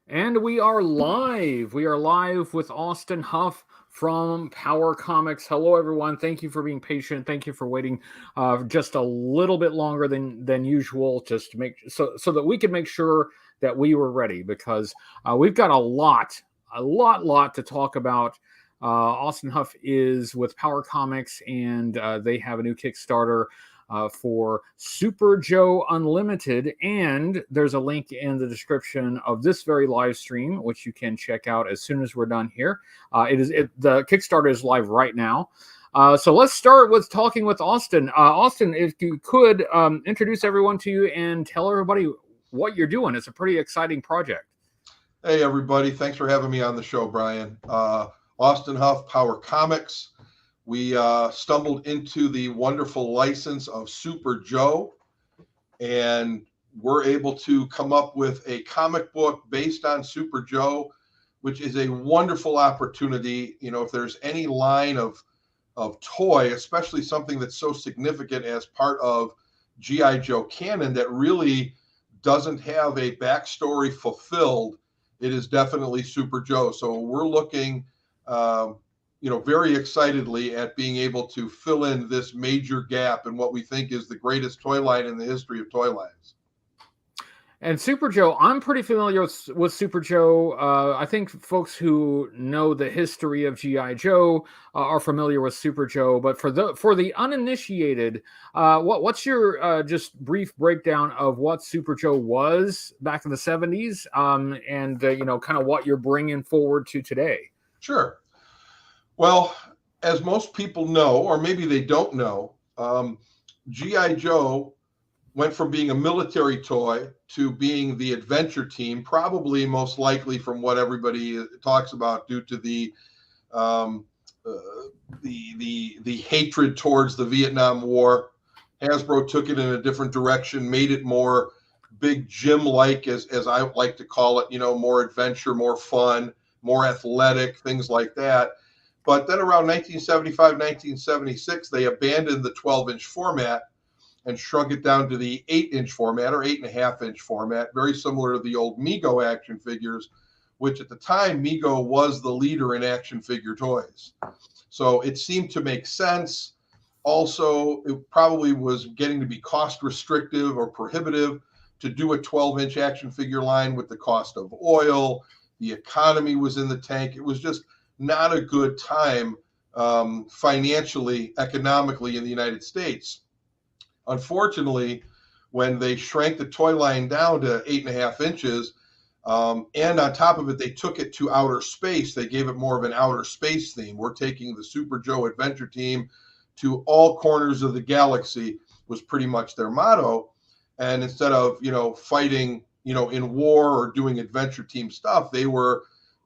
And we are live. We are live with Austin Huff from Power Comics. Hello, everyone. Thank you for being patient. Thank you for waiting just a little bit longer than usual, just to make so that we can make sure that we were ready because we've got a lot to talk about. Austin Huff is with Power Comics, and they have a new Kickstarter for Super Joe Unlimited. And there's a link in the description of this very live stream, which you can check out as soon as we're done here. The Kickstarter is live right now. So let's start with talking with Austin. Austin, if you could introduce everyone to you and tell everybody what you're doing. It's a pretty exciting project. Hey, everybody. Thanks for having me on the show, Brian. Austin Huff, Power Comics. We stumbled into the wonderful license of Super Joe, and we're able to come up with a comic book based on Super Joe, which is a wonderful opportunity. You know, if there's any line of toy, especially something that's so significant as part of G.I. Joe canon that really doesn't have a backstory fulfilled, it is definitely Super Joe. So we're looking very excitedly at being able to fill in this major gap in what we think is the greatest toy line in the history of toy lines. And Super Joe, I'm pretty familiar with Super Joe. I think folks who know the history of G.I. Joe are familiar with Super Joe. But for the uninitiated, what's your just brief breakdown of what Super Joe was back in the 70s, and kind of what you're bringing forward to today? Sure. Well, as most people know, or maybe they don't know, G.I. Joe went from being a military toy to being the adventure team, probably most likely from what everybody talks about due to the hatred towards the Vietnam War. Hasbro took it in a different direction, made it more big gym-like, as I like to call it, more adventure, more fun, more athletic, things like that. But then around 1975, 1976, they abandoned the 12-inch format and shrunk it down to the 8-inch format or 8.5-inch format, very similar to the old Migo action figures, which at the time, Migo was the leader in action figure toys. So it seemed to make sense. Also, it probably was getting to be cost restrictive or prohibitive to do a 12-inch action figure line with the cost of oil. The economy was in the tank. It was just not a good time financially, economically in the United States. Unfortunately, when they shrank the toy line down to 8.5 inches, and on top of it, they took it to outer space. They gave it more of an outer space theme. We're taking the Super Joe Adventure Team to all corners of the galaxy was pretty much their motto. And instead of, fighting, in war or doing adventure team stuff, they were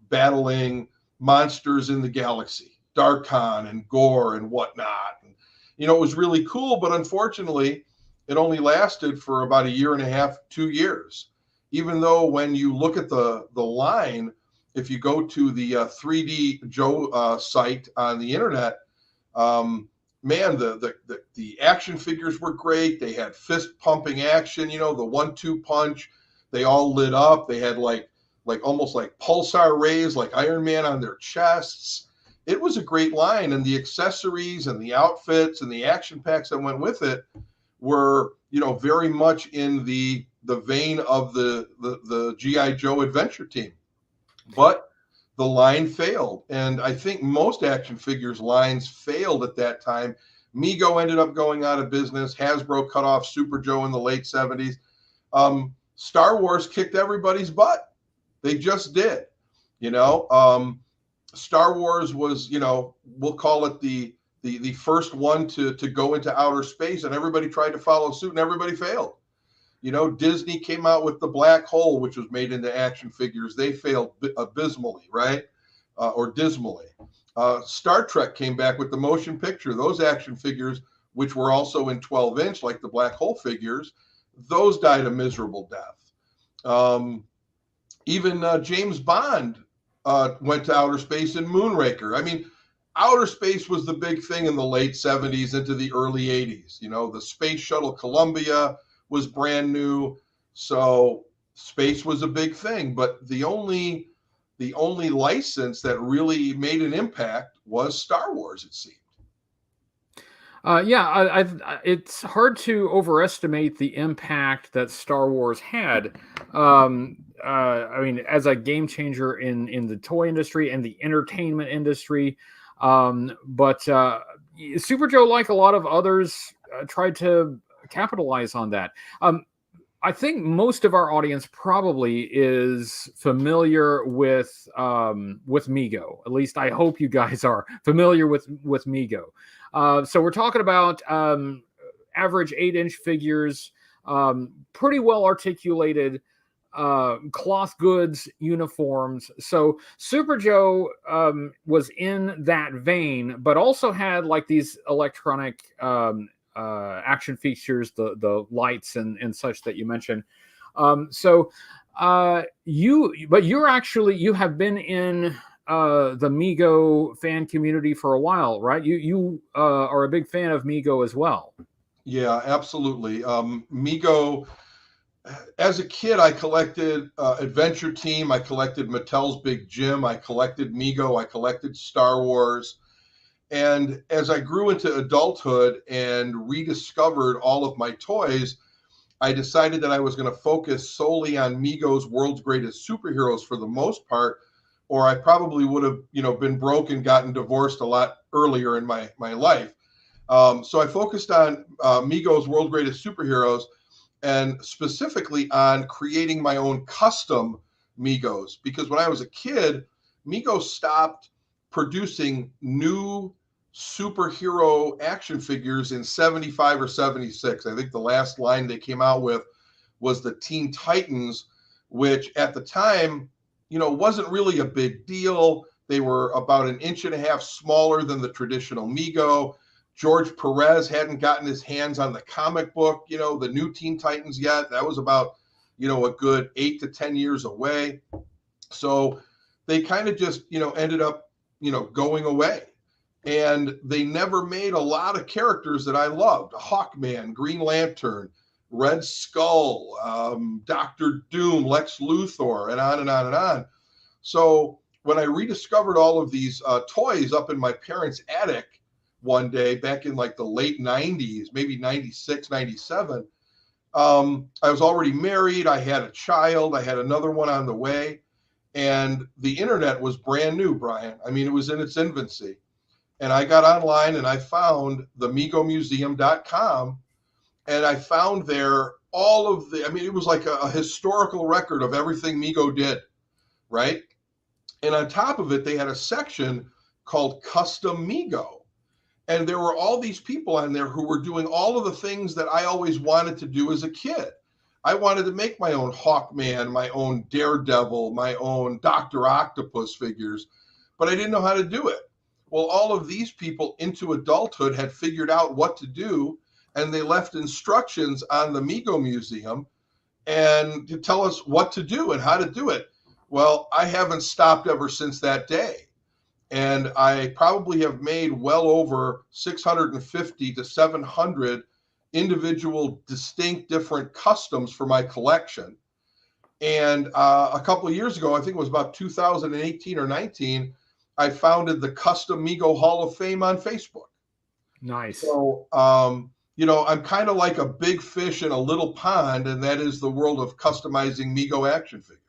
battling monsters in the galaxy, Darkon and Gore and whatnot. And, it was really cool, but unfortunately, it only lasted for about a year and a half, 2 years. Even though when you look at the line, if you go to the 3D Joe site on the internet, man, the action figures were great. They had fist pumping action, the 1-2 punch. They all lit up. They had like almost like pulsar rays, like Iron Man on their chests. It was a great line, and the accessories and the outfits and the action packs that went with it were, very much in the vein of the G.I. Joe Adventure Team. But the line failed, and I think most action figures lines failed at that time. Migo ended up going out of business. Hasbro cut off Super Joe in the late 70s. Star Wars kicked everybody's butt. They just did. Star Wars was, we'll call it the first one to go into outer space, and everybody tried to follow suit, and everybody failed. Disney came out with the Black Hole, which was made into action figures. They failed abysmally, right? Or dismally. Star Trek came back with the motion picture. Those action figures, which were also in 12-inch, like the Black Hole figures, those died a miserable death. Even James Bond went to outer space in Moonraker. I mean, outer space was the big thing in the late 70s into the early 80s. The Space Shuttle Columbia was brand new. So space was a big thing, but the only license that really made an impact was Star Wars, it seemed. It's hard to overestimate the impact that Star Wars had. I mean, as a game changer in the toy industry and the entertainment industry. But Super Joe, like a lot of others, tried to capitalize on that. I think most of our audience probably is familiar with Migo. At least I hope you guys are familiar with Migo. So we're talking about average 8-inch figures, pretty well articulated cloth goods uniforms. So Super Joe was in that vein, but also had like these electronic action features, the lights and such that you mentioned. You have been in the Migo fan community for a while, right? You are a big fan of Migo as well. Yeah, absolutely. Migo, as a kid, I collected Adventure Team. I collected Mattel's Big Jim. I collected Migo. I collected Star Wars. And as I grew into adulthood and rediscovered all of my toys, I decided that I was going to focus solely on Migo's World's Greatest Superheroes for the most part, or I probably would have, been broke and gotten divorced a lot earlier in my life. So I focused on Migo's World's Greatest Superheroes, and specifically on creating my own custom Migos, because when I was a kid, Migo stopped producing new superhero action figures in 75 or 76. I think the last line they came out with was the Teen Titans, which at the time, wasn't really a big deal. They were about 1.5 inches smaller than the traditional Migo. George Perez hadn't gotten his hands on the comic book, the new Teen Titans yet. That was about, a good 8 to 10 years away. So they kind of just, ended up, going away. And they never made a lot of characters that I loved. Hawkman, Green Lantern, Red Skull, Doctor Doom, Lex Luthor, and on and on and on. So when I rediscovered all of these toys up in my parents' attic one day back in like the late 90s, maybe 96, 97, I was already married. I had a child. I had another one on the way. And the internet was brand new, Brian. I mean, it was in its infancy. And I got online and I found the MigoMuseum.com, and I found there all of it was like a historical record of everything Migo did, right? And on top of it, they had a section called Custom Migo. And there were all these people on there who were doing all of the things that I always wanted to do as a kid. I wanted to make my own Hawkman, my own Daredevil, my own Dr. Octopus figures, but I didn't know how to do it. Well, all of these people into adulthood had figured out what to do, and they left instructions on the Migo Museum and to tell us what to do and how to do it. Well, I haven't stopped ever since that day. And I probably have made well over 650 to 700 individual, distinct, different customs for my collection. And a couple of years ago, I think it was about 2018 or 19, I founded the Custom Migo Hall of Fame on Facebook. Nice. So, I'm kind of like a big fish in a little pond, and that is the world of customizing Migo action figures.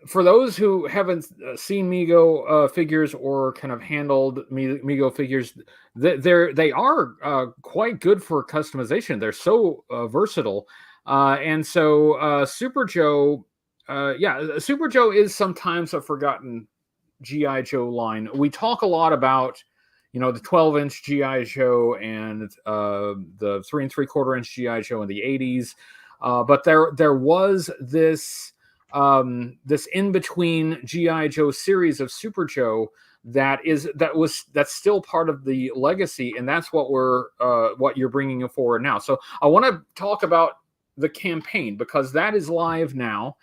For those who haven't seen Migo figures or kind of handled Migo figures, they are quite good for customization. They're so versatile, and so Super Joe. Super Joe is sometimes a forgotten G.I. Joe line. We talk a lot about, the 12-inch G.I. Joe and the 3 3/4-inch G.I. Joe in the 80s. But there was this in-between G.I. Joe series of Super Joe that's still part of the legacy, and that's what you're bringing forward now. So I want to talk about the campaign, because that is live now.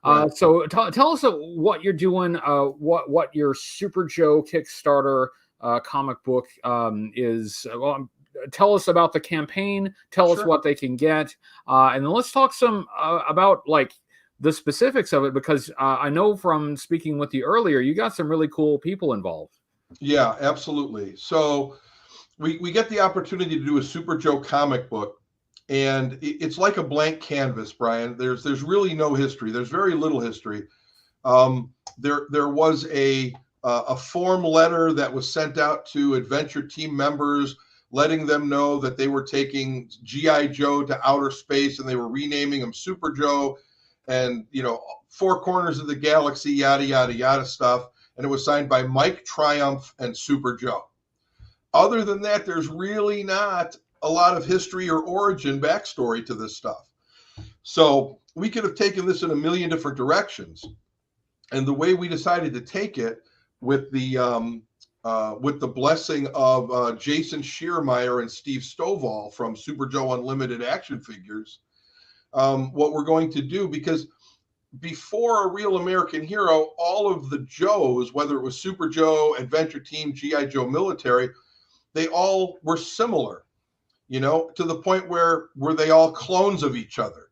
Right. So tell us what you're doing, what your Super Joe Kickstarter comic book is. Well, tell us about the campaign. Tell us Sure. what they can get, and then let's talk some about like the specifics of it, because I know from speaking with you earlier, you got some really cool people involved. Yeah, absolutely. So we get the opportunity to do a Super Joe comic book, and it's like a blank canvas, Brian. There's really no history. There's very little history. There was a form letter that was sent out to adventure team members, letting them know that they were taking GI Joe to outer space and they were renaming him Super Joe, and four corners of the galaxy, yada yada yada stuff. And it was signed by Mike Triumph and Super Joe. Other than that, there's really not a lot of history or origin backstory to this stuff. So we could have taken this in a million different directions. And the way we decided to take it, with the blessing of Jason Schiermeyer and Steve Stovall from Super Joe Unlimited Action Figures, what we're going to do, because before A Real American Hero, all of the Joes, whether it was Super Joe, Adventure Team, GI Joe Military, they all were similar, to the point where they all clones of each other.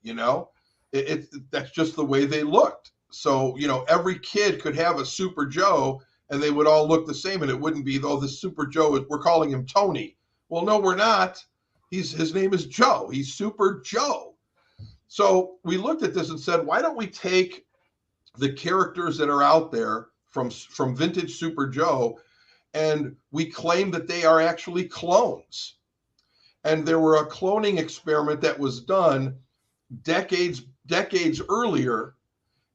That's just the way they looked. So every kid could have a Super Joe, and they would all look the same, and it wouldn't be, the Super Joe, we're calling him Tony. Well, no, we're not. His name is Joe. He's Super Joe. So we looked at this and said, why don't we take the characters that are out there from vintage Super Joe, and we claim that they are actually clones. And there were a cloning experiment that was done decades earlier,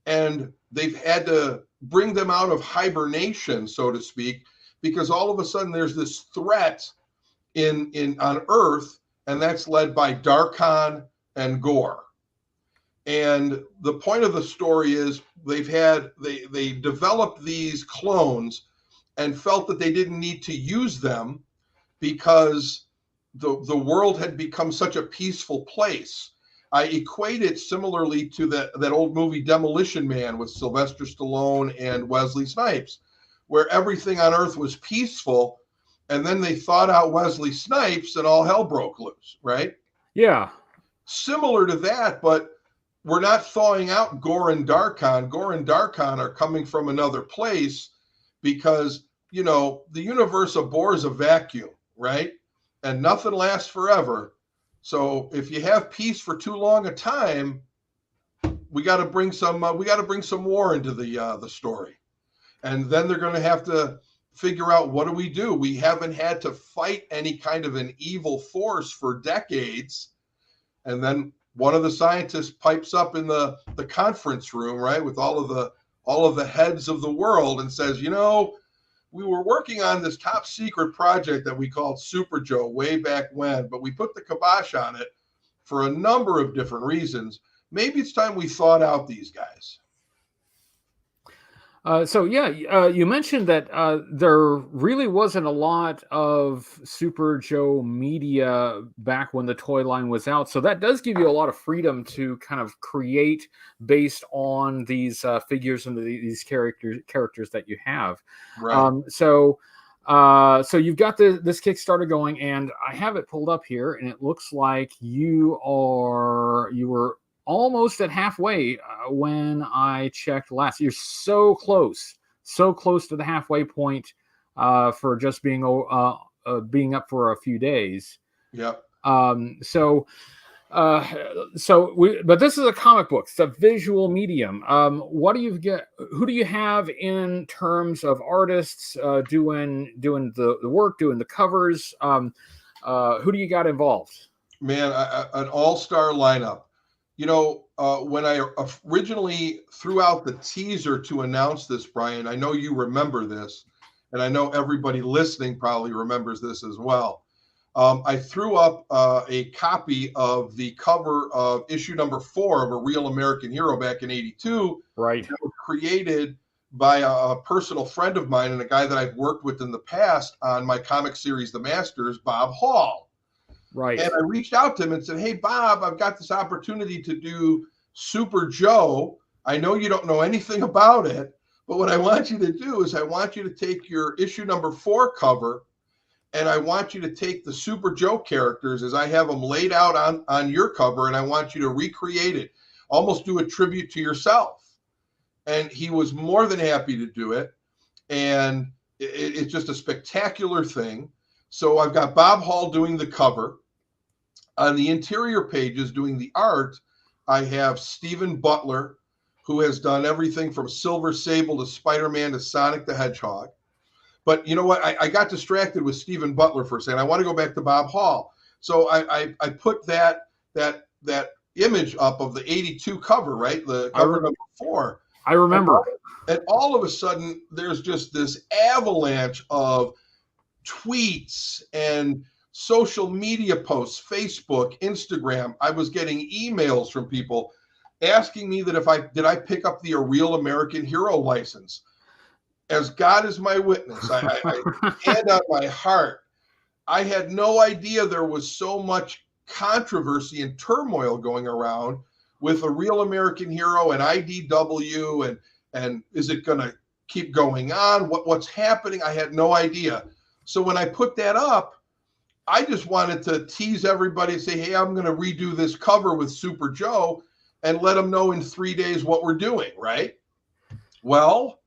and they've had to bring them out of hibernation, so to speak, because all of a sudden there's this threat on Earth, and that's led by Darkon and Gore. And the point of the story is they developed these clones and felt that they didn't need to use them because the world had become such a peaceful place. I equate it similarly to that old movie Demolition Man with Sylvester Stallone and Wesley Snipes, where everything on Earth was peaceful, and then they thought out Wesley Snipes and all hell broke loose, right? Yeah. Similar to that, but we're not thawing out Gore and Darkon. Gore and Darkon are coming from another place because, the universe abhors a vacuum, right? And nothing lasts forever. So if you have peace for too long a time, we got to bring some war into the story. And then they're going to have to figure out, what do we do? We haven't had to fight any kind of an evil force for decades. And then one of the scientists pipes up in the conference room, right, with all of the heads of the world, and says, we were working on this top secret project that we called Super Joe way back when, but we put the kibosh on it for a number of different reasons. Maybe it's time we thought out these guys. You mentioned that there really wasn't a lot of Super Joe media back when the toy line was out. So that does give you a lot of freedom to kind of create based on these figures and these characters that you have. Right. So you've got this Kickstarter going, and I have it pulled up here, and it looks like you were almost at halfway when I checked last. You're so close to the halfway point for just being up for a few days. Yep. But this is a comic book. It's a visual medium. What do you get? Who do you have in terms of artists doing the work, doing the covers? Who do you got involved? Man, an all-star lineup. When I originally threw out the teaser to announce this, Brian, I know you remember this, and I know everybody listening probably remembers this as well. I threw up a copy of the cover of issue number 4 of A Real American Hero back in '82. Right. That was created by a personal friend of mine and a guy that I've worked with in the past on my comic series, The Masters, Bob Hall. Right. And I reached out to him and said, hey, Bob, I've got this opportunity to do Super Joe. I know you don't know anything about it, but what I want you to do is I want you to take your issue number 4 cover and I want you to take the Super Joe characters as I have them laid out on your cover, and I want you to recreate it, almost do a tribute to yourself. And he was more than happy to do it. And it's just a spectacular thing. So I've got Bob Hall doing the cover. On the interior pages doing the art, I have Stephen Butler, who has done everything from Silver Sable to Spider-Man to Sonic the Hedgehog. But you know what? I got distracted with Stephen Butler for a second. I want to go back to Bob Hall. So I put that image up of the 82 cover, right? The cover number 4. I remember. And all of a sudden, there's just this avalanche of tweets and social media posts, Facebook, Instagram. I was getting emails from people asking me that did I pick up the A Real American Hero license. As God is my witness, I hand on my heart, I had no idea there was so much controversy and turmoil going around with A Real American Hero and IDW, and is it going to keep going on? What's happening? I had no idea. So when I put that up, I just wanted to tease everybody and say, hey, I'm going to redo this cover with Super Joe and let them know in 3 days what we're doing, right? Well,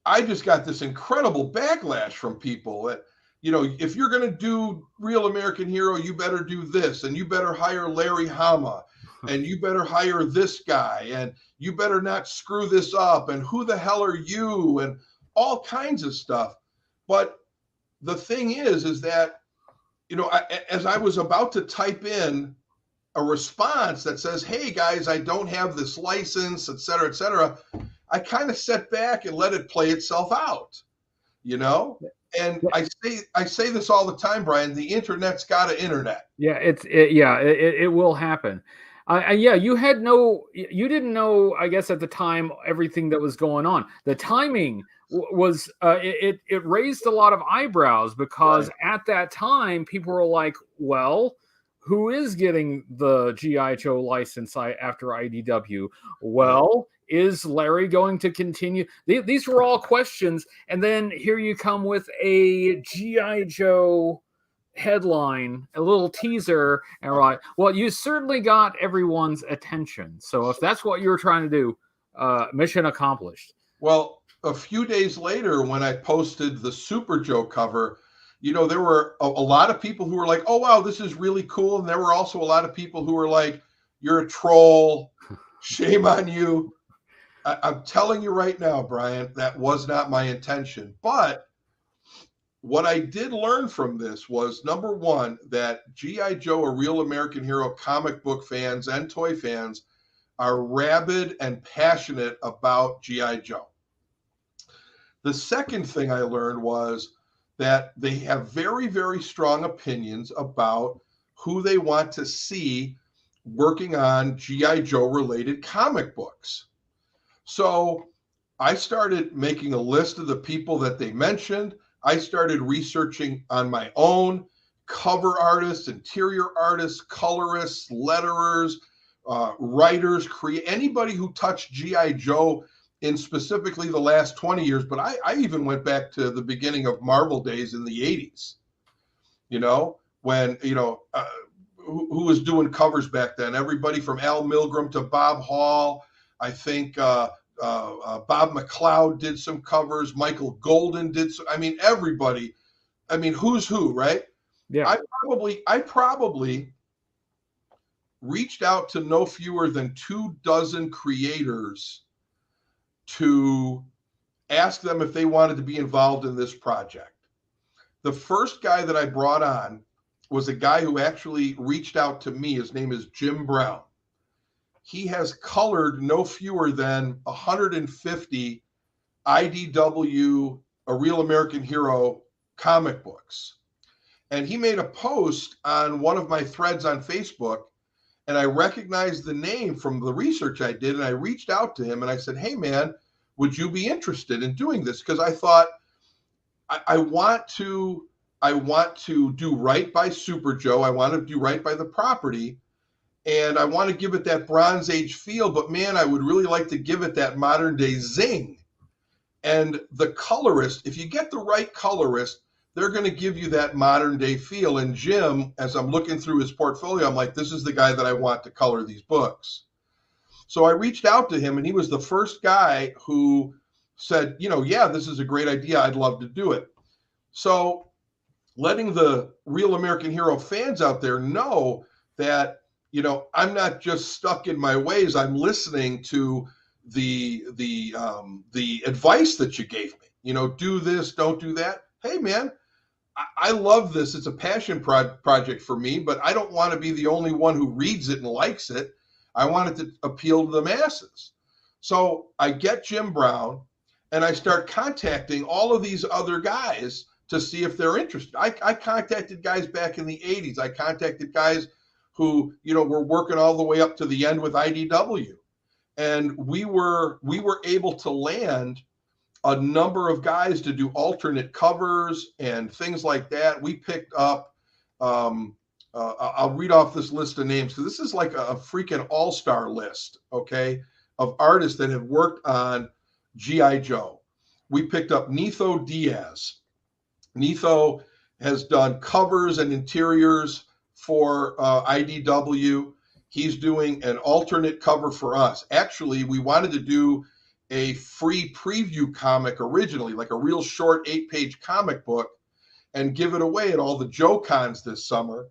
I just got this incredible backlash from people that, if you're going to do Real American Hero, you better do this, and you better hire Larry Hama, and you better hire this guy, and you better not screw this up, and who the hell are you, and all kinds of stuff. But the thing is that, as I was about to type in a response that says, hey guys, I don't have this license, et cetera, I kind of sat back and let it play itself out, And I say this all the time, Brian. The internet's got an internet. Yeah, it will happen. You didn't know, I guess, at the time everything that was going on. The timing was it raised a lot of eyebrows because at that time people were like, well, who is getting the G.I. Joe license after IDW? Well, is Larry going to continue? These were all questions. And then here you come with a G.I. Joe headline, a little teaser. And right, well, you certainly got everyone's attention. So if that's what you were trying to do, mission accomplished. Well, a few days later, when I posted the Super Joe cover, there were a lot of people who were like, oh, wow, this is really cool. And there were also a lot of people who were like, you're a troll. Shame on you. I'm telling you right now, Brian, that was not my intention. But what I did learn from this was, number one, that G.I. Joe, A Real American Hero comic book fans and toy fans are rabid and passionate about G.I. Joe. The second thing I learned was that they have very, very strong opinions about who they want to see working on G.I. Joe related comic books. So I started making a list of the people that they mentioned. I started researching on my own cover artists, interior artists, colorists, letterers, writers, anybody who touched G.I. Joe in specifically the last 20 years. But I even went back to the beginning of Marvel days in the 80s, when, who was doing covers back then? Everybody from Al Milgrom to Bob Hall. I think Bob McLeod did some covers. Michael Golden did some. I mean, everybody. I mean, who's who, right? Yeah. I probably reached out to no fewer than 24 creators to ask them if they wanted to be involved in this project. The first guy that I brought on was a guy who actually reached out to me. His name is Jim Brown. He has colored no fewer than 150 IDW, A Real American Hero comic books. And he made a post on one of my threads on Facebook, and I recognized the name from the research I did, and I reached out to him and I said, hey man, would you be interested in doing this? Because I thought I want to do right by Super Joe. I want to do right by the property. And I want to give it that Bronze Age feel, but man, I would really like to give it that modern day zing. And the colorist, if you get the right colorist, they're going to give you that modern day feel. And Jim, as I'm looking through his portfolio, I'm like, this is the guy that I want to color these books. So I reached out to him, and he was the first guy who said, yeah, this is a great idea. I'd love to do it. So letting the Real American Hero fans out there know that, I'm not just stuck in my ways. I'm listening to the advice that you gave me. Do this, don't do that. Hey, man, I love this. It's a passion project for me, but I don't want to be the only one who reads it and likes it. I want it to appeal to the masses. So I get Jim Brown, and I start contacting all of these other guys to see if they're interested. I contacted guys back in the 80s. I contacted guys who, were working all the way up to the end with IDW. And we were able to land a number of guys to do alternate covers and things like that. We picked up, I'll read off this list of names, because this is like a freaking all-star list, okay, of artists that have worked on G.I. Joe. We picked up Nitho Diaz. Nitho has done covers and interiors for IDW. He's doing an alternate cover for us. Actually, we wanted to do a free preview comic originally, like a real short 8-page comic book, and give it away at all the Joe Cons this summer.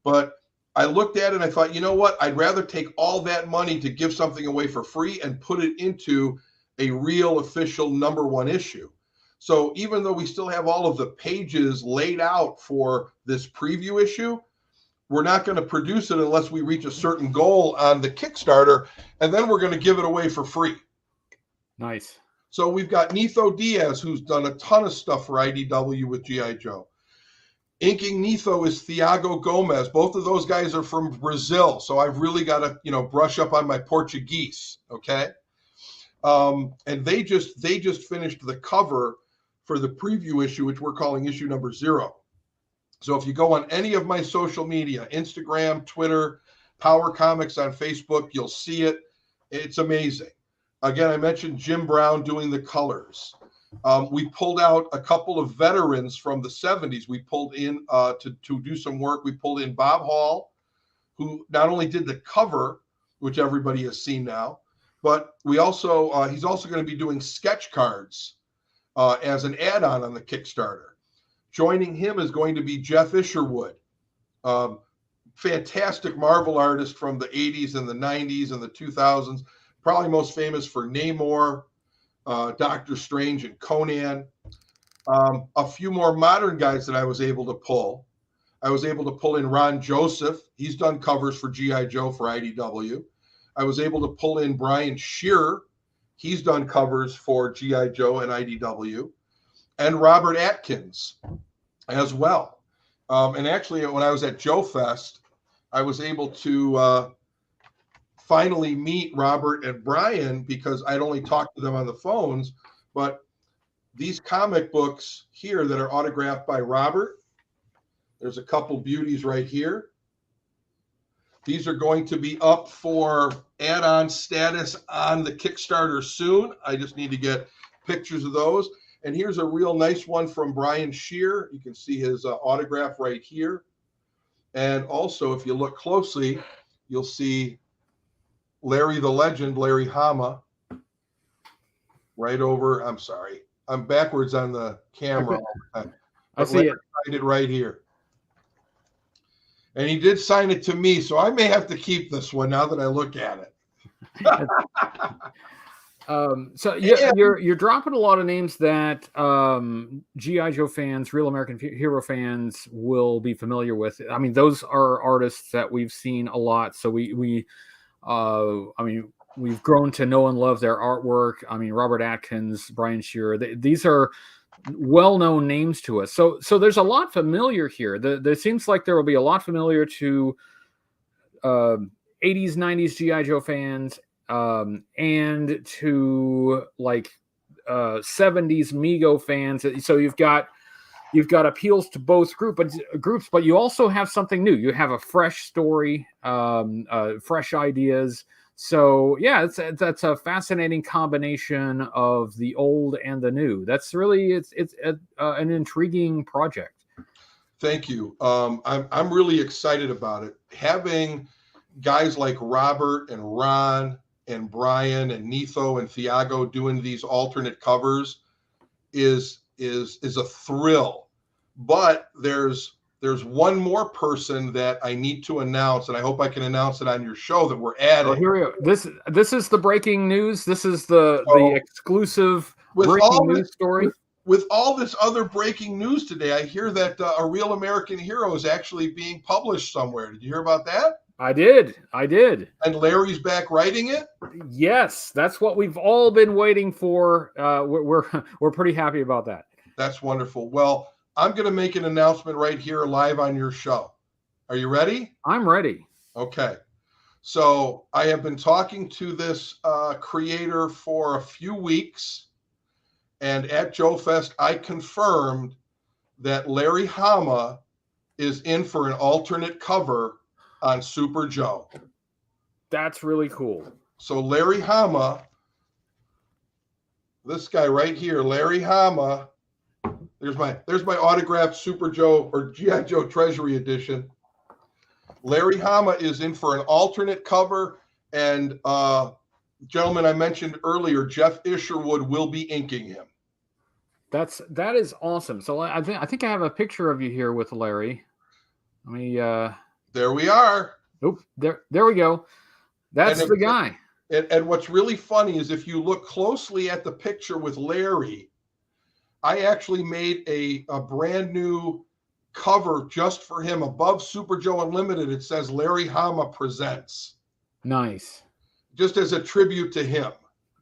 But I looked at it and I thought, you know what? I'd rather take all that money to give something away for free and put it into a real official #1 issue. So even though we still have all of the pages laid out for this preview issue, we're not going to produce it unless we reach a certain goal on the Kickstarter, and then we're going to give it away for free. Nice. So we've got Nitho Diaz, who's done a ton of stuff for IDW with G.I. Joe. Inking Nitho is Thiago Gomez. Both of those guys are from Brazil, so I've really got to, brush up on my Portuguese, okay? And they just finished the cover for the preview issue, which we're calling issue #0. So if you go on any of my social media, Instagram, Twitter, Power Comics on Facebook, you'll see it. It's amazing. Again, I mentioned Jim Brown doing the colors. We pulled out a couple of veterans from the 70s. We pulled in to do some work. We pulled in Bob Hall, who not only did the cover, which everybody has seen now, but we also he's also going to be doing sketch cards as an add-on on the Kickstarter. Joining him is going to be Jeff Isherwood, fantastic Marvel artist from the 80s and the 90s and the 2000s, probably most famous for Namor, Doctor Strange, and Conan. A few more modern guys that I was able to pull. I was able to pull in Ron Joseph. He's done covers for G.I. Joe for IDW. I was able to pull in Brian Shearer. He's done covers for G.I. Joe and IDW. And Robert Atkins as well. And actually, when I was at Joe Fest, I was able to finally meet Robert and Brian, because I'd only talked to them on the phones. But these comic books here that are autographed by Robert, there's a couple beauties right here. These are going to be up for add-on status on the Kickstarter soon. I just need to get pictures of those. And here's a real nice one from Brian Shearer. You can see his autograph right here. And also, if you look closely, you'll see Larry the Legend, Larry Hama, right over. I'm sorry, I'm backwards on the camera. I see it. Signed it right here. And he did sign it to me, so I may have to keep this one now that I look at it. So you're dropping a lot of names that G.I. Joe fans, Real American Hero fans will be familiar with. I mean, those are artists that we've seen a lot. So we've grown to know and love their artwork. I mean, Robert Atkins, Brian Shearer, these are well-known names to us. So there's a lot familiar here. There seems like there will be a lot familiar to 80s, 90s G.I. Joe fans, and to like 70s Migo fans. So you've got appeals to both groups, but you also have something new. You have a fresh story, fresh ideas. So yeah, that's a fascinating combination of the old and the new. That's really it's an intriguing project. Thank you. I'm really excited about it. Having guys like Robert and Ron and Brian and Nitho and Thiago doing these alternate covers is a thrill. But there's one more person that I need to announce, and I hope I can announce it on your show that we're Oh, adding. here we go. This is the breaking news. This is the exclusive breaking news story. With all this other breaking news today, I hear that A Real American Hero is actually being published somewhere. Did you hear about that? I did. And Larry's back writing it? Yes, that's what we've all been waiting for. We're pretty happy about that. That's wonderful. Well, I'm going to make an announcement right here live on your show. Are you ready? I'm ready. Okay. So I have been talking to this creator for a few weeks. And at Joe Fest, I confirmed that Larry Hama is in for an alternate cover on Super Joe. That's really cool. So Larry Hama, this guy right here, Larry Hama, there's my autographed Super Joe or G.I. Joe Treasury Edition. Larry Hama is in for an alternate cover, and gentlemen I mentioned earlier, Jeff Isherwood will be inking him. That is awesome. So I think I have a picture of you here with Larry. Let me. There we are. Oh, there we go. That's the guy. And what's really funny is if you look closely at the picture with Larry, I actually made a brand new cover just for him above Super Joe Unlimited. It says Larry Hama Presents. Nice. Just as a tribute to him.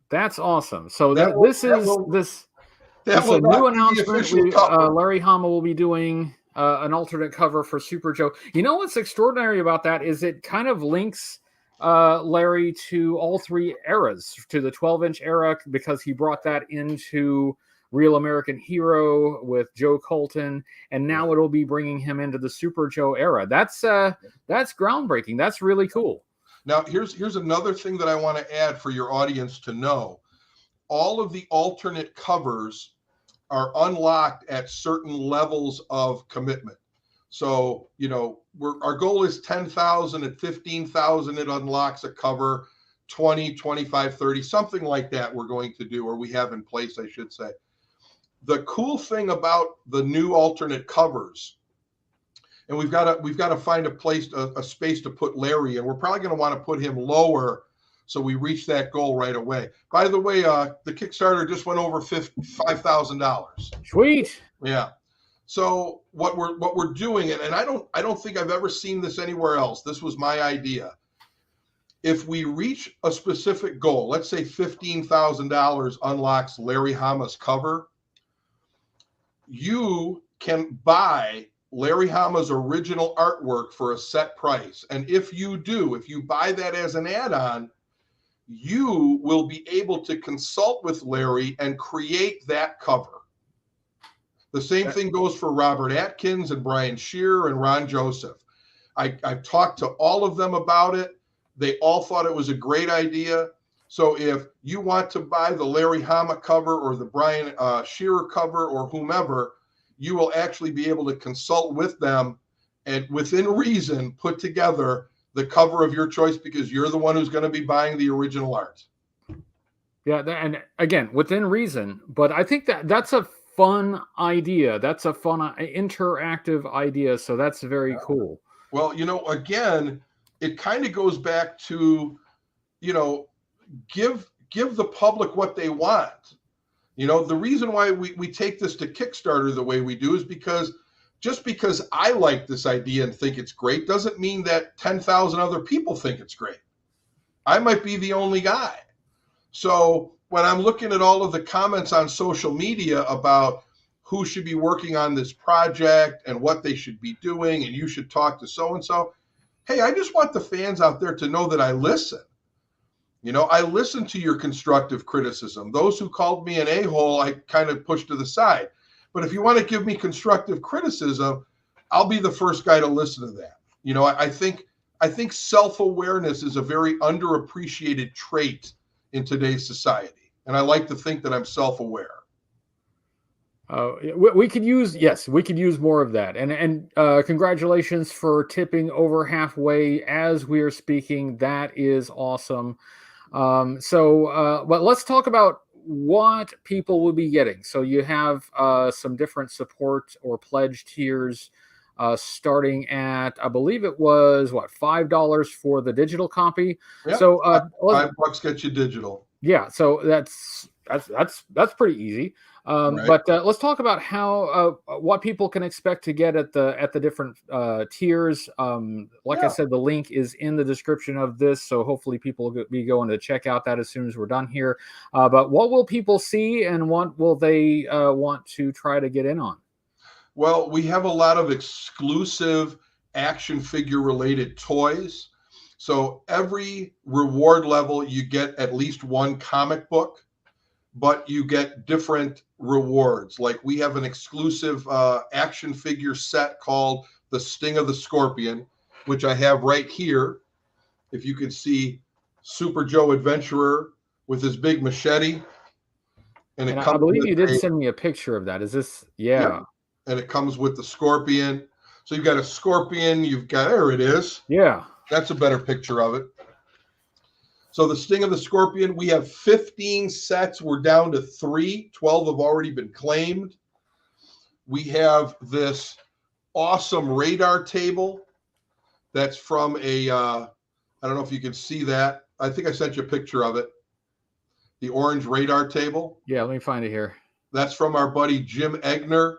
That's awesome. So this is a new announcement. Larry Hama will be doing an alternate cover for Super Joe. You know what's extraordinary about that is it kind of links Larry to all three eras, to the 12-inch era, because he brought that into Real American Hero with Joe Colton, and now it'll be bringing him into the Super Joe era. That's groundbreaking. That's really cool. Now, here's another thing that I want to add for your audience to know. All of the alternate covers are unlocked at certain levels of commitment. So, our goal is 10,000. At 15,000, it unlocks a cover, 20, 25, 30, something like that we're going to do, or we have in place, I should say. The cool thing about the new alternate covers, and we've got to find a space to put Larry, and we're probably going to want to put him lower so we reach that goal right away. By the way, the Kickstarter just went over $5,000. Sweet. Yeah. So what we're doing, and I don't think I've ever seen this anywhere else. This was my idea. If we reach a specific goal, let's say $15,000 unlocks Larry Hama's cover, you can buy Larry Hama's original artwork for a set price. And if you buy that as an add-on, you will be able to consult with Larry and create that cover. The same thing goes for Robert Atkins and Brian Shearer and Ron Joseph. I've talked to all of them about it. They all thought it was a great idea. So if you want to buy the Larry Hama cover or the Brian Shearer cover or whomever, you will actually be able to consult with them and within reason put together the cover of your choice, because you're the one who's going to be buying the original art. Yeah, and again, within reason. But I think that's a fun idea. That's a fun interactive idea. So that's very cool. Well, again, it kind of goes back to, give the public what they want. The reason why we take this to Kickstarter the way we do is because just because I like this idea and think it's great doesn't mean that 10,000 other people think it's great. I might be the only guy. So when I'm looking at all of the comments on social media about who should be working on this project and what they should be doing, and you should talk to so-and-so, hey, I just want the fans out there to know that I listen. I listen to your constructive criticism. Those who called me an a-hole, I kind of pushed to the side. But if you want to give me constructive criticism, I'll be the first guy to listen to that. I think I think self-awareness is a very underappreciated trait in today's society. And I like to think that I'm self-aware. We could use, yes, we could use more of that. And congratulations for tipping over halfway as we are speaking. That is awesome. But let's talk about what people will be getting. So you have some different support or pledge tiers, starting at, I believe it was what, $5 for the digital copy. Yep. So $5 gets you digital. yeah, so that's pretty easy. Right. But let's talk about how what people can expect to get at the different tiers. Like I said, the link is in the description of this, so hopefully people will be going to check out that as soon as we're done here. But what will people see, and what will they want to try to get in on? Well, we have a lot of exclusive action figure related toys. So every reward level, you get at least one comic book, but you get different rewards. Like we have an exclusive action figure set called the Sting of the Scorpion, which I have right here. If you can see Super Joe Adventurer with his big machete. And I believe you did send me a picture of that. Is this? Yeah. And it comes with the scorpion. So you've got a scorpion. You've got, there it is. Yeah. That's a better picture of it. So the Sting of the Scorpion, we have 15 sets. We're down to 3. 12 have already been claimed. We have this awesome radar table that's from a, I don't know if you can see that. I think I sent you a picture of it. The orange radar table. Yeah, let me find it here. That's from our buddy Jim Egner,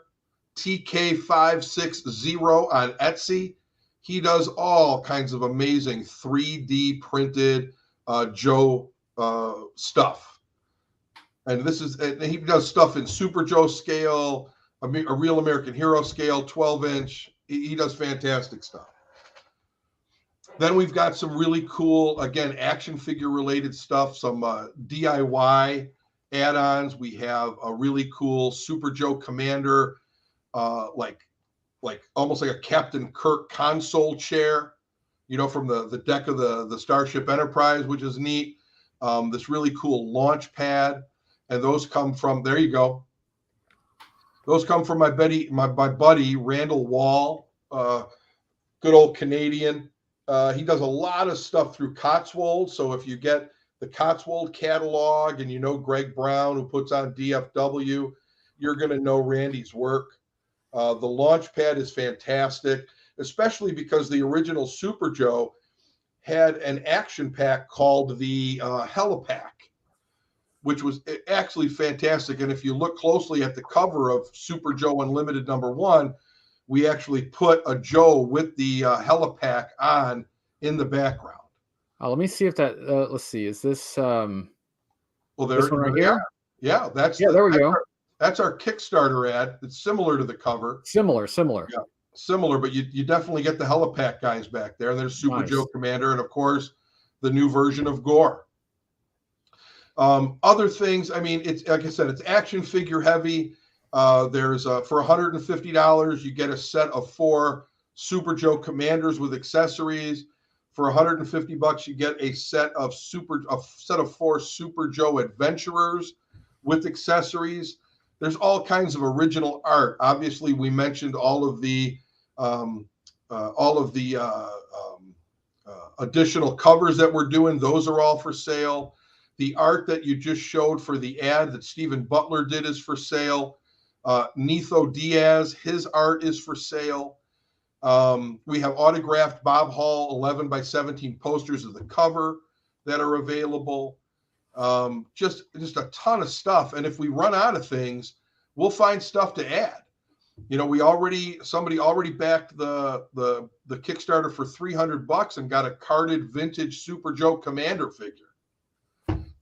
TK560 on Etsy. He does all kinds of amazing 3D printed Joe stuff. And he does stuff in Super Joe scale, a Real American Hero scale, 12-inch. He does fantastic stuff. Then we've got some really cool, again, action figure related stuff, some DIY add-ons. We have a really cool Super Joe Commander, like almost like a Captain Kirk console chair, from the deck of the Starship Enterprise, which is neat. This really cool launch pad, and those come from, there you go. Those come from my buddy Randall Wall, good old Canadian. He does a lot of stuff through Cotswold. So if you get the Cotswold catalog and Greg Brown, who puts on DFW, you're going to know Randy's work. The launch pad is fantastic, especially because the original Super Joe had an action pack called the Helipack, which was actually fantastic. And if you look closely at the cover of Super Joe Unlimited #1, we actually put a Joe with the Helipack on in the background. Let me see if that, let's see, is this, well, this one right here? Yeah, there we go. That's our Kickstarter ad. It's similar to the cover. Similar. Yeah, similar, but you definitely get the Helipack guys back there. And there's Super Joe Commander, and of course, the new version of Gore. Other things, it's like I said, it's action figure heavy. There's for $150, you get a set of 4 Super Joe Commanders with accessories. For $150, you get a set of 4 Super Joe Adventurers with accessories. There's all kinds of original art. Obviously, we mentioned all of the additional covers that we're doing. Those are all for sale. The art that you just showed for the ad that Stephen Butler did is for sale. Nitho Diaz, his art is for sale. We have autographed Bob Hall 11x17 posters of the cover that are available. Just a ton of stuff. And if we run out of things, we'll find stuff to add. Somebody already backed the Kickstarter for $300 and got a carded vintage Super Joe Commander figure.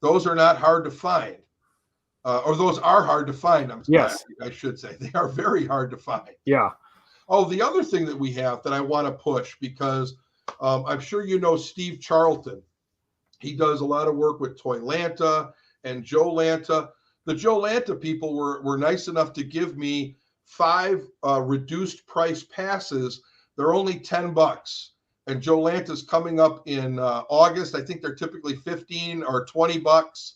Those are not hard to find. Or those are hard to find. Yes, I should say they are very hard to find. Yeah. Oh, the other thing that we have that I want to push, because I'm sure Steve Charlton. He does a lot of work with Toylanta and Joe Lanta. The Joe Lanta people were nice enough to give me 5 reduced price passes. They're only $10, and Jolanta's coming up in August. I think they're typically 15 or 20 bucks.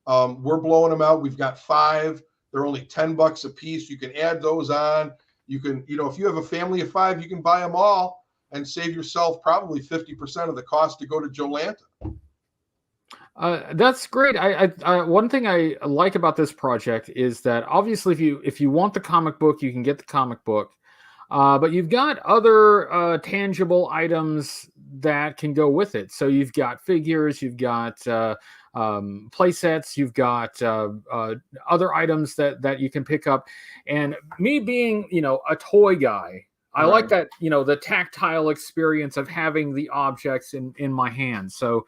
We're blowing them out. We've got 5. They're only 10 bucks a piece. You can add those on. You can, if you have a family of 5, you can buy them all and save yourself probably 50% of the cost to go to Jolanta. That's great. I one thing I like about this project is that obviously if you want the comic book, you can get the comic book, but you've got other tangible items that can go with it. So you've got figures, you've got play sets, you've got other items that you can pick up. And me being a toy guy, I like that the tactile experience of having the objects in my hands. So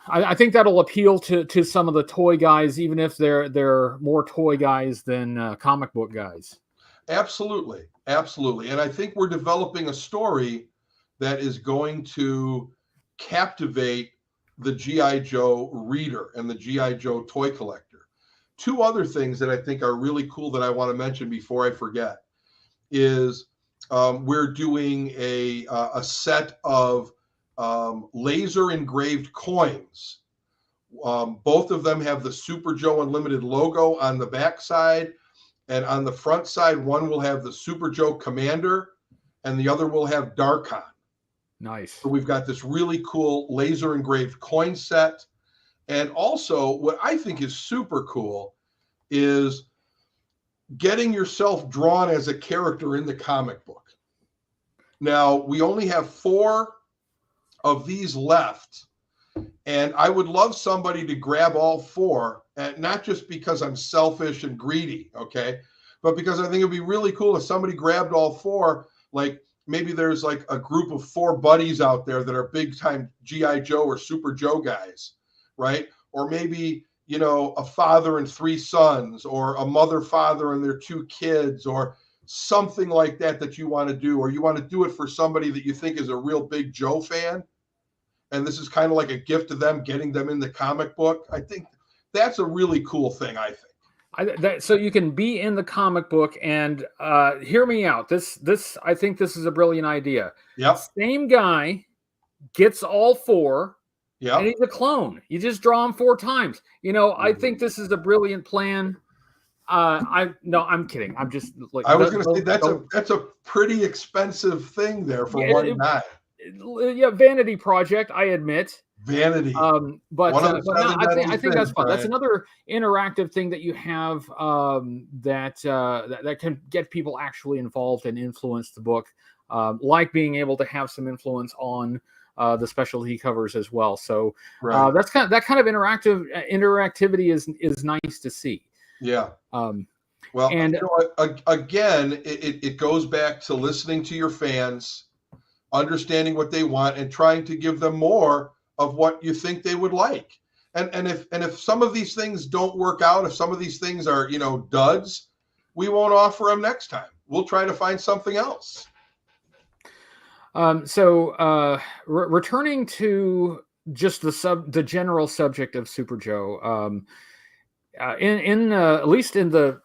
I think that'll appeal to some of the toy guys, even if they're more toy guys than comic book guys. Absolutely. And I think we're developing a story that is going to captivate the G.I. Joe reader and the G.I. Joe toy collector. 2 other things that I think are really cool that I want to mention before I forget is we're doing a set of laser engraved coins. Both of them have the Super Joe Unlimited logo on the back side, and on the front side, one will have the Super Joe Commander and the other will have Darkon. Nice. So we've got this really cool laser engraved coin set. And also what I think is super cool is getting yourself drawn as a character in the comic book. Now, we only have 4 of these left, and I would love somebody to grab all 4, and not just because I'm selfish and greedy, okay, but because I think it'd be really cool if somebody grabbed all 4. Like maybe there's like a group of 4 buddies out there that are big time G.I. Joe or Super Joe guys, right? Or maybe a father and 3 sons, or a mother, father, and their 2 kids, or something like that you want to do, or you want to do it for somebody that you think is a real big Joe fan. And this is kind of like a gift to them, getting them in the comic book. I think that's a really cool thing, I think. So you can be in the comic book, and hear me out. I think this is a brilliant idea. Yep. Same guy gets all 4. Yeah. And he's a clone. You just draw him 4 times. I think this is a brilliant plan. I'm kidding. I'm just like, I was going to say that's a pretty expensive thing there for one guy. Yeah, vanity project, I admit. Vanity. But I think that's fun. Right? That's another interactive thing that you have that can get people actually involved and influence the book, like being able to have some influence on the specialty covers as well. So that kind of interactivity is nice to see. Yeah. Again, it goes back to listening to your fans, understanding what they want, and trying to give them more of what you think they would like. And if some of these things don't work out, if some of these things are duds, we won't offer them next time. We'll try to find something else. Returning to just the general subject of Super Joe, at least in the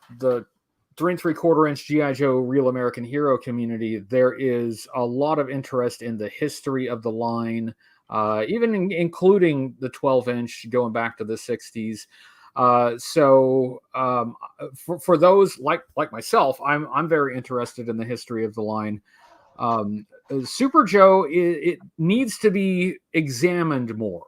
3 3/4-inch G.I. Joe Real American Hero community, there is a lot of interest in the history of the line, even including the 12-inch going back to the 60s. For those like myself, I'm very interested in the history of the line. Super Joe, it needs to be examined more.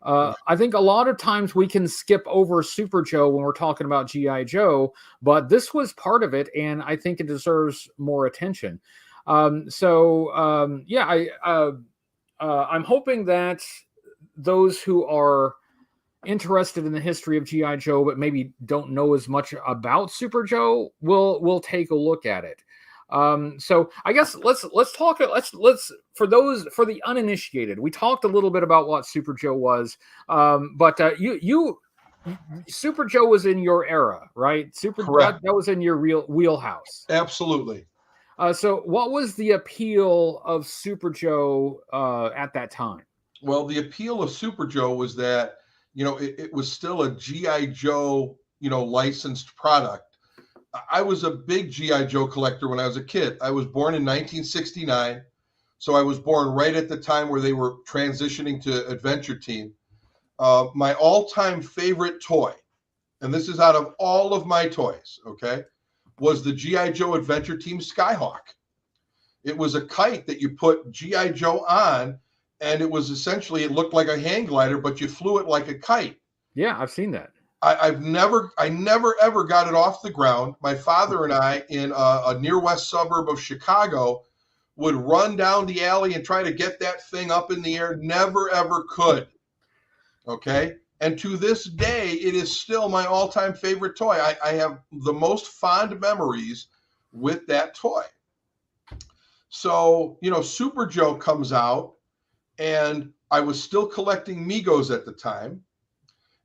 I think a lot of times we can skip over Super Joe when we're talking about G.I. Joe, but this was part of it, and I think it deserves more attention. I'm hoping that those who are interested in the history of G.I. Joe but maybe don't know as much about Super Joe will take a look at it. So I guess let's talk for the uninitiated. We talked a little bit about what Super Joe was, but Super Joe was in your era, right? That was in your real wheelhouse. Absolutely. So what was the appeal of Super Joe at that time? Well, the appeal of Super Joe was that it was still a G.I. Joe licensed product. I was a big G.I. Joe collector when I was a kid. I was born in 1969. So I was born right at the time where they were transitioning to Adventure Team. My all-time favorite toy, and this is out of all of my toys, okay, was the G.I. Joe Adventure Team Skyhawk. It was a kite that you put G.I. Joe on, and it was essentially, it looked like a hang glider, but you flew it like a kite. Yeah, I've seen that. I never ever got it off the ground. My father and I, in a near west suburb of Chicago, would run down the alley and try to get that thing up in the air. Never ever could. Okay. And to this day, it is still my all-time favorite toy. I have the most fond memories with that toy. So, Super Joe comes out, and I was still collecting Migos at the time.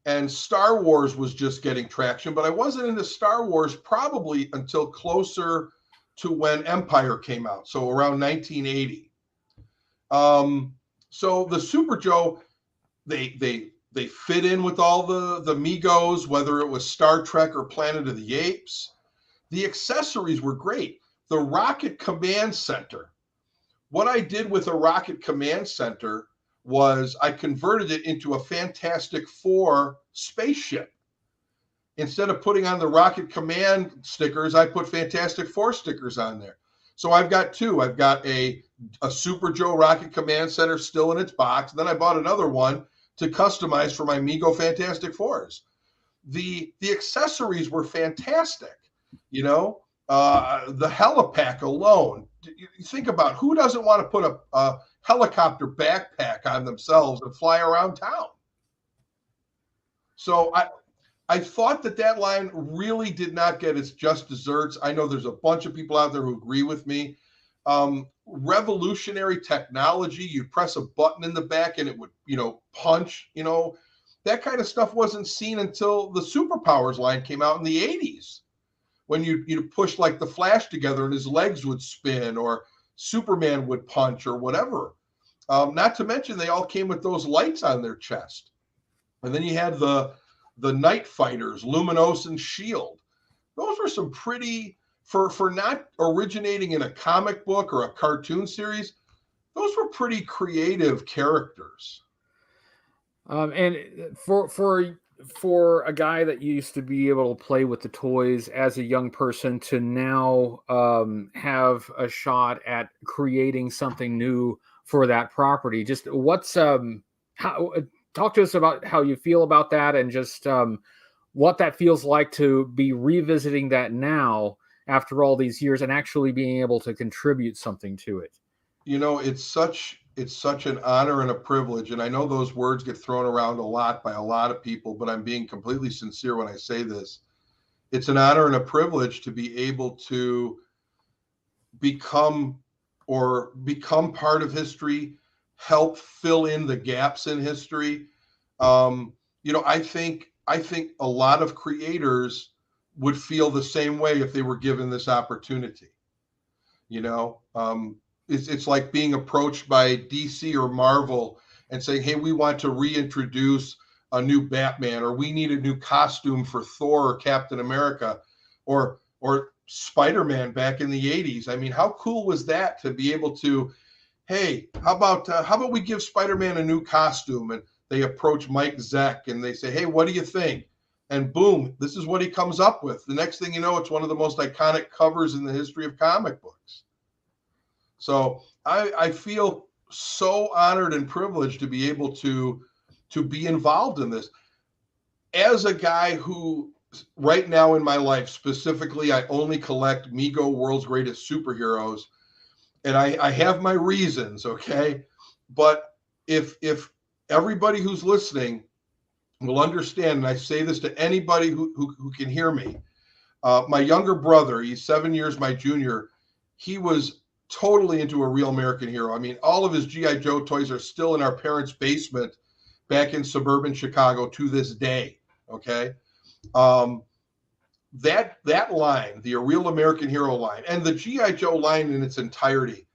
And Star Wars was just getting traction, but I wasn't into Star Wars probably until closer to when Empire came out, so around 1980. So the Super Joe, they fit in with all the Migos, whether it was Star Trek or Planet of the Apes. The accessories were great. The Rocket Command Center. What I did with a Rocket Command Center was I converted it into a Fantastic Four spaceship. Instead of putting on the Rocket Command stickers, I put Fantastic Four stickers on there. So I've got two. I've got a Super Joe Rocket Command Center still in its box. And then I bought another one to customize for my Migo Fantastic Fours. The accessories were fantastic. The helipack alone. You think about who doesn't want to put a helicopter backpack on themselves and fly around town. So I thought that line really did not get its just desserts. I know there's a bunch of people out there who agree with me. Revolutionary technology. You press a button in the back and it would, punch, that kind of stuff wasn't seen until the Superpowers line came out in the 80s. When you push like the Flash together and his legs would spin, or Superman would punch, or whatever. Not to mention they all came with those lights on their chest. And then you had the Night Fighters, Luminos and Shield. Those were some pretty, for not originating in a comic book or a cartoon series, those were pretty creative characters. And for a guy that used to be able to play with the toys as a young person to now have a shot at creating something new for that property, just what's talk to us about how you feel about that, and just what that feels like to be revisiting that now after all these years and actually being able to contribute something to it. It's such an honor and a privilege. And I know those words get thrown around a lot by a lot of people, but I'm being completely sincere when I say this. It's an honor and a privilege to be able to become part of history, help fill in the gaps in history. I think a lot of creators would feel the same way if they were given this opportunity. It's like being approached by DC or Marvel and saying, hey, we want to reintroduce a new Batman, or we need a new costume for Thor or Captain America or Spider-Man back in the 80s. I mean, how cool was that to be able to, hey, how about we give Spider-Man a new costume? And they approach Mike Zeck and they say, hey, what do you think? And boom, this is what he comes up with. The next thing you know, it's one of the most iconic covers in the history of comic books. So I feel so honored and privileged to be able to be involved in this. As a guy who right now in my life, specifically, I only collect Migo World's Greatest Superheroes, and I have my reasons, okay? But if everybody who's listening will understand, and I say this to anybody who can hear me, my younger brother, he's 7 years my junior, he was totally into a real American hero. I mean, all of his G.I. Joe toys are still in our parents' basement back in suburban Chicago to this day, okay? That line, the A Real American Hero line, and the G.I. Joe line in its entirety,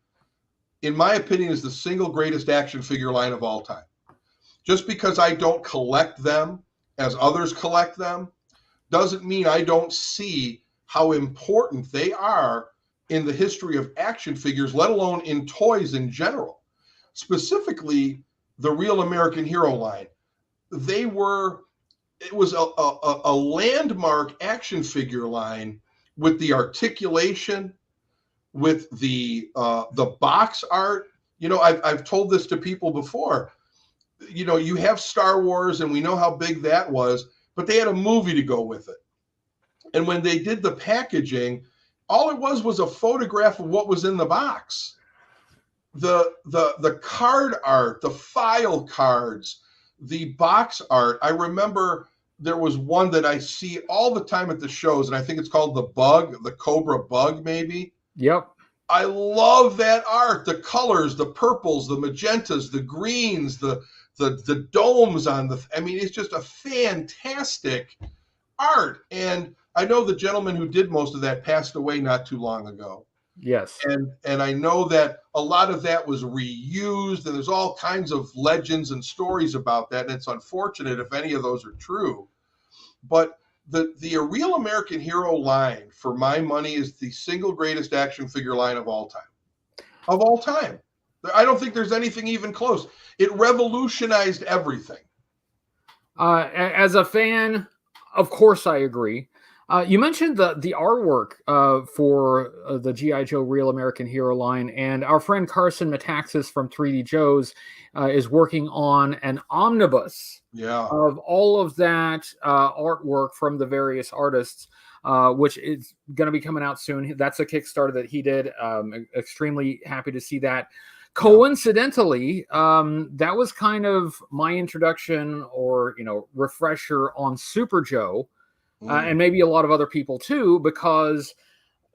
in my opinion, is the single greatest action figure line of all time. Just because I don't collect them as others collect them doesn't mean I don't see how important they are in the history of action figures, let alone in toys in general. Specifically, the Real American Hero line. It was a landmark action figure line with the articulation, with the box art. I've told this to people before. You have Star Wars, and we know how big that was, but they had a movie to go with it. And when they did the packaging, all it was a photograph of what was in the box. The card art, the file cards, the box art. I remember there was one that I see all the time at the shows, and I think it's called the Cobra Bug, maybe. Yep. I love that art. The colors, the purples, the magentas, the greens, the domes on it's just a fantastic art. And I know the gentleman who did most of that passed away not too long ago. Yes. And I know that a lot of that was reused, and there's all kinds of legends and stories about that. And it's unfortunate if any of those are true. But the Real American Hero line, for my money, is the single greatest action figure line of all time. Of all time. I don't think there's anything even close. It revolutionized everything. As a fan, of course I agree. You mentioned the artwork for the G.I. Joe Real American Hero line, and our friend Carson Metaxas from 3D Joe's is working on an omnibus of all of that artwork from the various artists, which is going to be coming out soon. That's a Kickstarter that he did. Extremely happy to see that. Coincidentally, that was kind of my introduction or refresher on Super Joe. And maybe a lot of other people too, because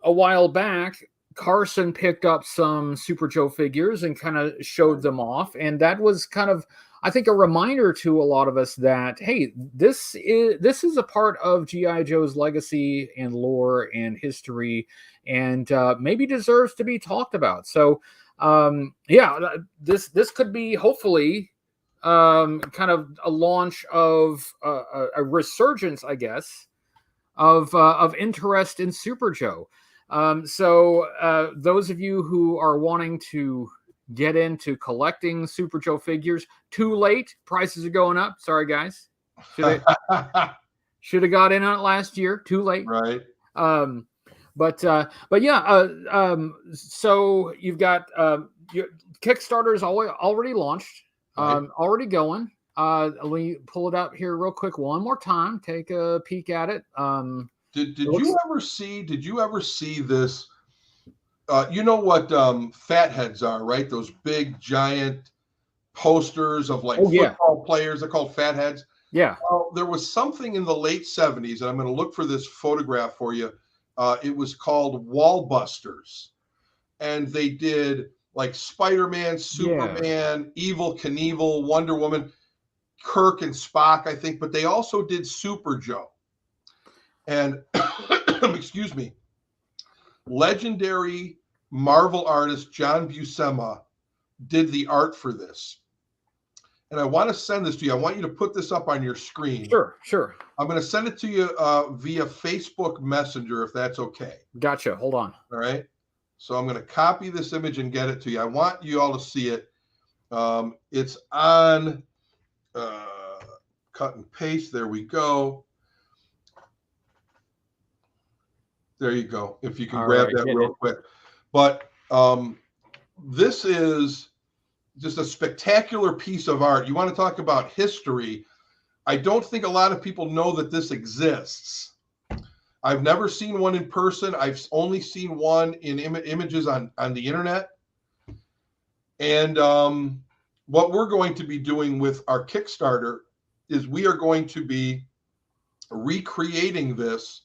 a while back, Carson picked up some Super Joe figures and kind of showed them off. And that was kind of, I think, a reminder to a lot of us that, hey, this is a part of G.I. Joe's legacy and lore and history, and maybe deserves to be talked about. So, this could be hopefully kind of a launch of a resurgence, I guess, of interest in Super Joe. So those of you who are wanting to get into collecting Super Joe figures, too late. Prices are going up. Sorry, guys. Should have got in on it last year. Too late. Right. But yeah. So you've got your Kickstarter's already launched. Right. Already going. Let me pull it up here real quick one more time. Take a peek at it. Did you ever see this? You know what fat heads are, right? Those big giant posters of football players. They're called fat heads. Yeah. There was something in the late 70s, and I'm going to look for this photograph for you. It was called Wallbusters, and they did like Spider-Man, Superman, Evel Knievel, Wonder Woman, Kirk and Spock, I think, but they also did Super Joe. And excuse me, legendary Marvel artist John Buscema did the art for this. And I want to send this to you. I want you to put this up on your screen. Sure. I'm going to send it to you via Facebook Messenger, if that's okay. Gotcha. Hold on. All right. So I'm going to copy this image and get it to you. I want you all to see it. It's on cut and paste. There we go. There you go. If you can grab that real quick. But this is just a spectacular piece of art. You want to talk about history. I don't think a lot of people know that this exists. I've never seen one in person. I've only seen one in images on the internet. And what we're going to be doing with our Kickstarter is we are going to be recreating this.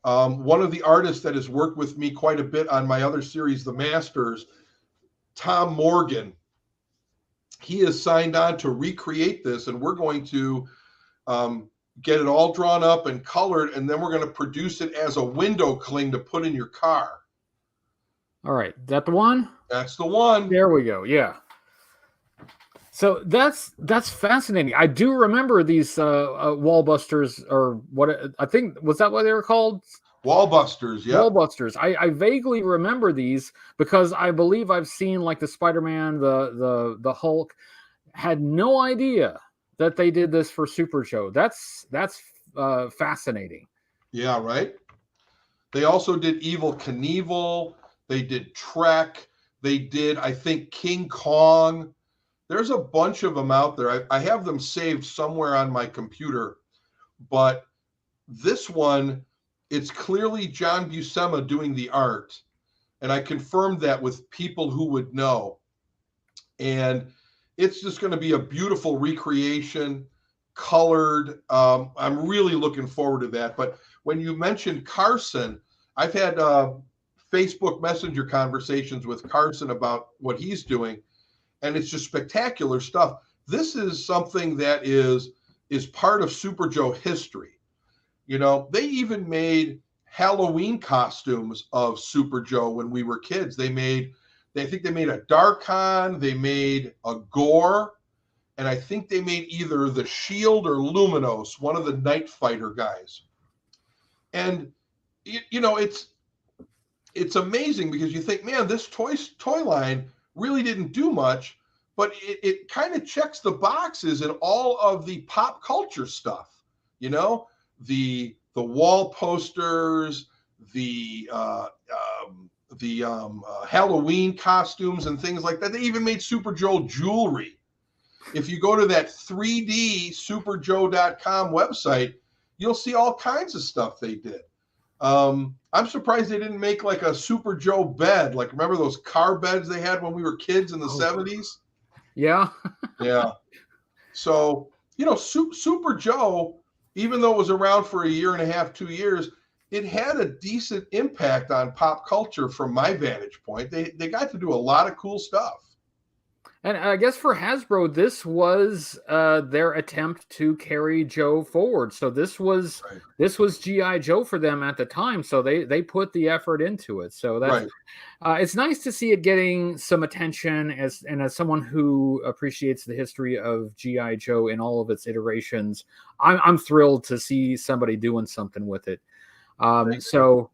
One of the artists that has worked with me quite a bit on my other series, The Masters, Tom Morgan, he has signed on to recreate this, and we're going to get it all drawn up and colored, and then we're going to produce it as a window cling to put in your car. All right. Is that the one? That's the one. There we go. Yeah. So that's fascinating. I do remember these Wallbusters, or what I think, was that what they were called? Wallbusters, yeah. Wallbusters. I vaguely remember these because I believe I've seen like the Spider-Man, the Hulk. Had no idea that they did this for Super Joe. That's fascinating. Yeah, right. They also did Evil Knievel. They did Trek. They did, I think, King Kong. There's a bunch of them out there. I have them saved somewhere on my computer, but this one, it's clearly John Buscema doing the art, and I confirmed that with people who would know. And it's just going to be a beautiful recreation, colored. I'm really looking forward to that. But when you mentioned Carson, I've had Facebook Messenger conversations with Carson about what he's doing, and it's just spectacular stuff. This is something that is part of Super Joe history. You know, they even made Halloween costumes of Super Joe when we were kids. I think they made a Darkon, they made a Gore, and I think they made either the Shield or Luminos, one of the Night Fighter guys. And you know, it's amazing because you think, man, this toy line really didn't do much, but it kind of checks the boxes in all of the pop culture stuff. You know, the wall posters, the Halloween costumes and things like that. They even made Super Joe jewelry. If you go to that 3dsuperjoe.com website, you'll see all kinds of stuff they did. I'm surprised they didn't make like a Super Joe bed. Like, remember those car beds they had when we were kids in the 70s? Yeah. Yeah. So, you know, Super Joe, even though it was around for a year and a half, 2 years, it had a decent impact on pop culture from my vantage point. They got to do a lot of cool stuff. And I guess for Hasbro, this was their attempt to carry Joe forward. So this was G.I. Joe for them at the time. So they put the effort into it. So that's it's nice to see it getting some attention as someone who appreciates the history of G.I. Joe in all of its iterations. I'm thrilled to see somebody doing something with it. So.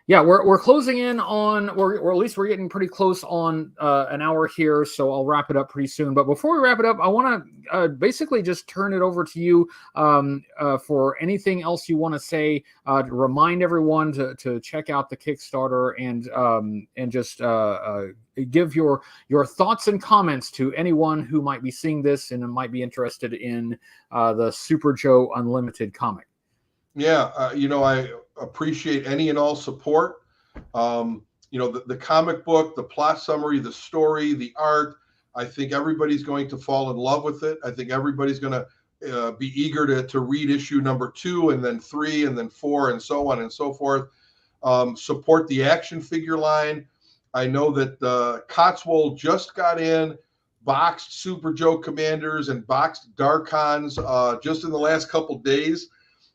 Yeah, we're closing in on, or at least we're getting pretty close on an hour here, so I'll wrap it up pretty soon. But before we wrap it up, I want to basically just turn it over to you for anything else you want to say. To remind everyone to check out the Kickstarter and just give your thoughts and comments to anyone who might be seeing this and might be interested in the Super Joe Unlimited comic. Yeah, you know, I appreciate any and all support. You know, the comic book, the plot summary, the story, the art. I think everybody's going to fall in love with it. I think everybody's going to be eager to read issue number 2 and then 3 and then 4 and so on and so forth. Support the action figure line. I know that Cotswold just got in boxed Super Joe Commanders and boxed Darkons just in the last couple days.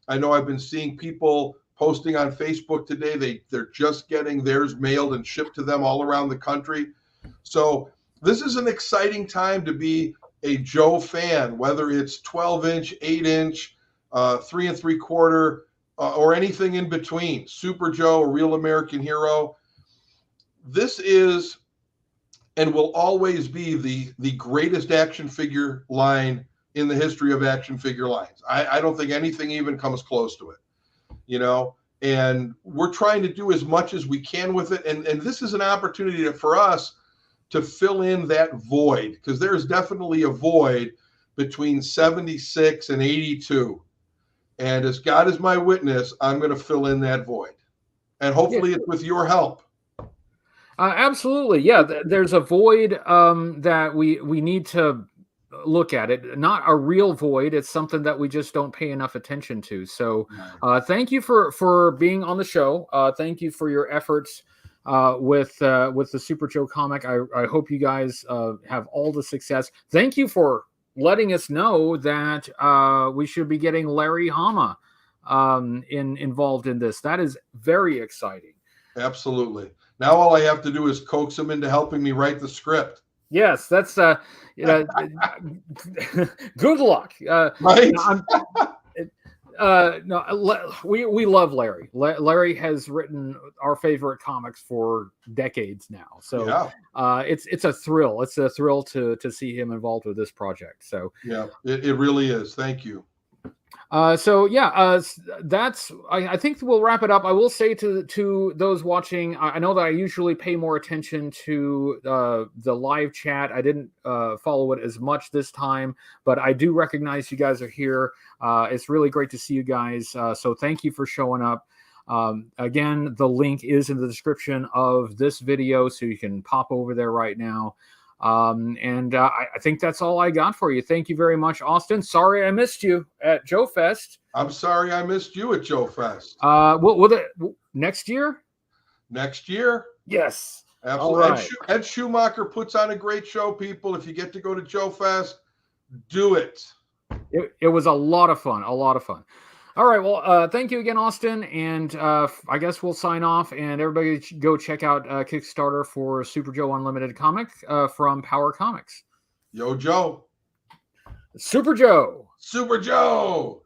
I know I've been seeing people posting on Facebook today. They're just getting theirs mailed and shipped to them all around the country. So this is an exciting time to be a Joe fan, whether it's 12-inch, 8-inch, 3 3/4, or anything in between. Super Joe, a real American hero. This is and will always be the greatest action figure line in the history of action figure lines. I don't think anything even comes close to it, you know, and we're trying to do as much as we can with it. And this is an opportunity for us to fill in that void, because there's definitely a void between 76 and 82. And as God is my witness, I'm going to fill in that void. And hopefully it's with your help. Absolutely. Yeah, there's a void that we need to look at it. Not a real void. It's something that we just don't pay enough attention to. So thank you for being on the show. Thank you for your efforts with the Super Joe comic. I hope you guys have all the success. Thank you for letting us know that we should be getting Larry Hama involved in this. That is very exciting. Absolutely. Now all I have to do is coax him into helping me write the script. Yes, that's good luck. Right. No, we love Larry. Larry has written our favorite comics for decades now, so Yeah. it's a thrill. It's a thrill to see him involved with this project. So Yeah, it really is. Thank you. So yeah, that's. I think we'll wrap it up. I will say to those watching, I know that I usually pay more attention to the live chat. I didn't follow it as much this time, but I do recognize you guys are here. It's really great to see you guys. So thank you for showing up. Again, the link is in the description of this video, so you can pop over there right now. And I think that's all I got for you. Thank you very much, Austin. Sorry I missed you at Joe Fest. I'm sorry I missed you at Joe Fest. Will it next year? Next year? Yes. Absolutely. All right. Ed Schumacher puts on a great show, people. If you get to go to Joe Fest, do it. It was a lot of fun. A lot of fun. All right. Well, thank you again, Austin. And I guess we'll sign off. And everybody go check out Kickstarter for Super Joe Unlimited comic from Power Comics. Yo, Joe. Super Joe. Super Joe.